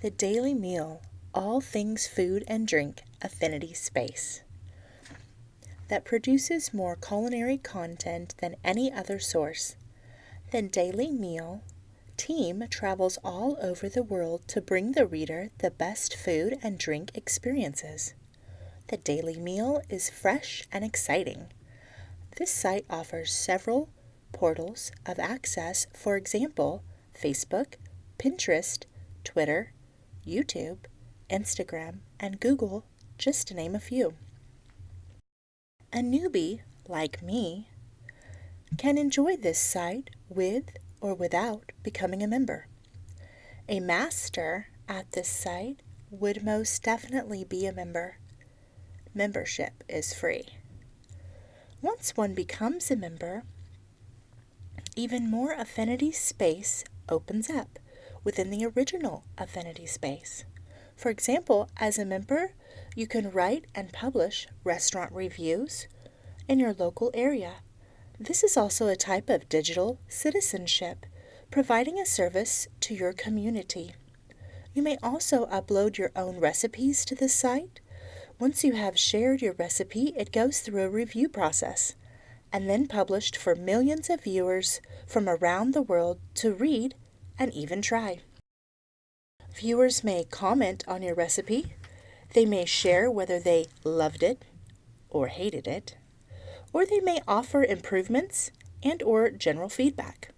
The Daily Meal, all things food and drink affinity space, that produces more culinary content than any other source. The Daily Meal team travels all over the world to bring the reader the best food and drink experiences. The Daily Meal is fresh and exciting. This site offers several portals of access, for example, Facebook, Pinterest, Twitter, YouTube, Instagram, and Google, just to name a few. A newbie, like me, can enjoy this site with or without becoming a member. A master at this site would most definitely be a member. Membership is free. Once one becomes a member, even more affinity space opens up within the original affinity space. For example, as a member, you can write and publish restaurant reviews in your local area. This is also a type of digital citizenship, providing a service to your community. You may also upload your own recipes to this site. Once you have shared your recipe, it goes through a review process and then published for millions of viewers from around the world to read and even try. Viewers may comment on your recipe. They may share whether they loved it or hated it, or they may offer improvements and/or general feedback.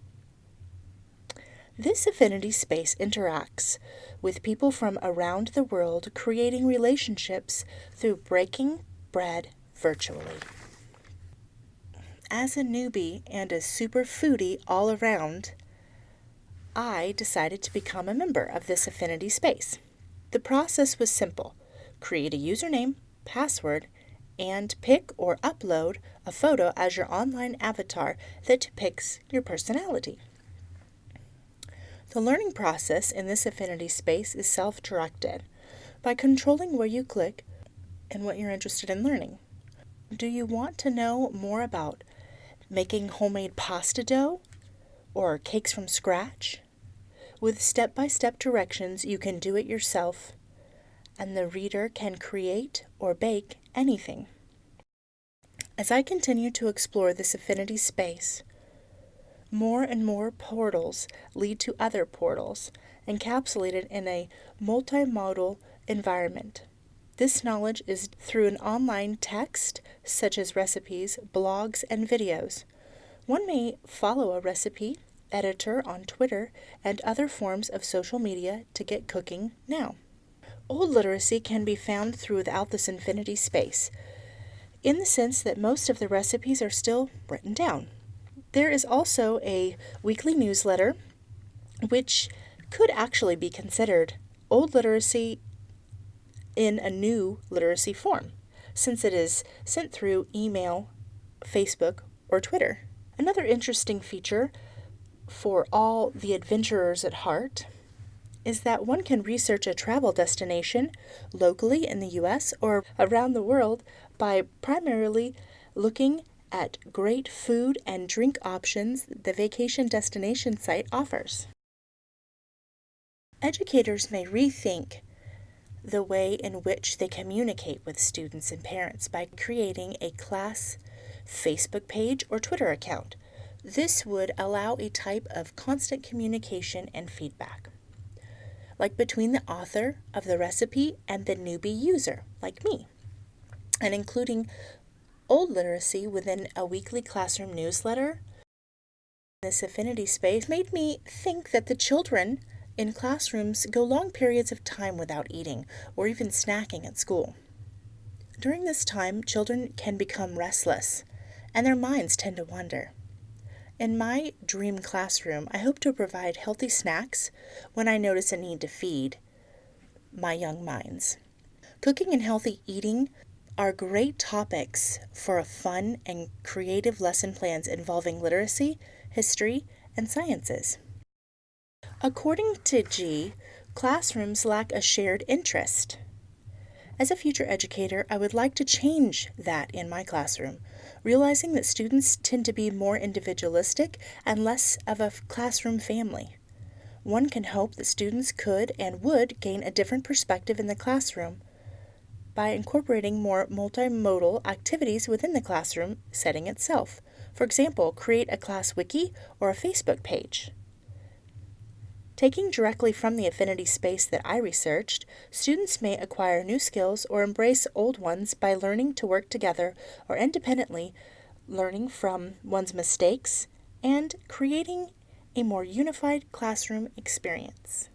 This affinity space interacts with people from around the world, creating relationships through breaking bread virtually. As a newbie and a super foodie all around, I decided to become a member of this affinity space. The process was simple. Create a username, password, and pick or upload a photo as your online avatar that depicts your personality. The learning process in this affinity space is self-directed by controlling where you click and what you're interested in learning. Do you want to know more about making homemade pasta dough or cakes from scratch? With step-by-step directions, you can do it yourself, and the reader can create or bake anything. As I continue to explore this affinity space, more and more portals lead to other portals, encapsulated in a multimodal environment. This knowledge is through an online text, such as recipes, blogs, and videos. One may follow a recipe editor on Twitter and other forms of social media to get cooking now. Old literacy can be found throughout this infinity space, in the sense that most of the recipes are still written down. There is also a weekly newsletter, which could actually be considered old literacy in a new literacy form, since it is sent through email, Facebook, or Twitter. Another interesting feature for all the adventurers at heart is that one can research a travel destination locally in the U.S. or around the world by primarily looking at great food and drink options the vacation destination site offers. Educators may rethink the way in which they communicate with students and parents by creating a class Facebook page or Twitter account. This would allow a type of constant communication and feedback, like between the author of the recipe and the newbie user, like me, and including old literacy within a weekly classroom newsletter. This affinity space made me think that the children in classrooms go long periods of time without eating or even snacking at school. During this time, children can become restless and their minds tend to wander. In my dream classroom, I hope to provide healthy snacks when I notice a need to feed my young minds. Cooking and healthy eating are great topics for a fun and creative lesson plans involving literacy, history, and sciences. According to G, classrooms lack a shared interest. As a future educator, I would like to change that in my classroom, realizing that students tend to be more individualistic and less of a classroom family. one can hope that students could and would gain a different perspective in the classroom by incorporating more multimodal activities within the classroom setting itself. For example, create a class wiki or a Facebook page. Taking directly from the affinity space that I researched, students may acquire new skills or embrace old ones by learning to work together or independently, learning from one's mistakes, and creating a more unified classroom experience.